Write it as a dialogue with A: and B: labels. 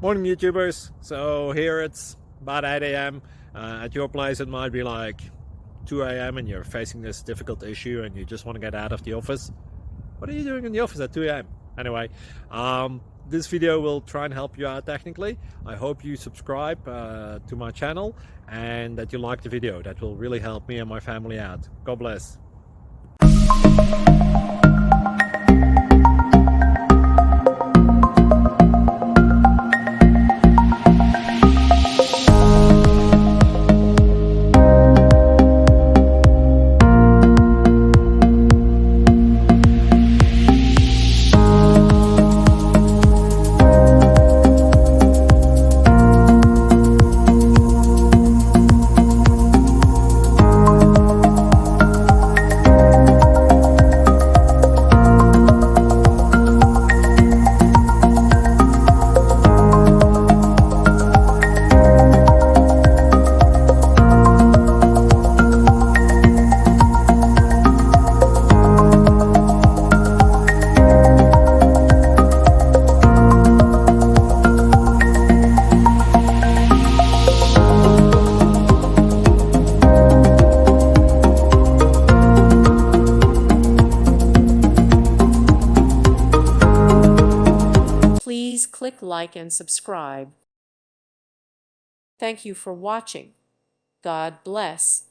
A: Morning YouTubers. So here it's about 8 a.m. At your place it might be like 2 a.m. and you're facing this difficult issue and you just want to get out of the office. What are you doing in the office at 2 a.m.? Anyway, this video will try and help you out technically. I hope you subscribe to my channel and that you like the video. That will really help me and my family out. God bless.
B: Please click like and subscribe. Thank you for watching. God bless.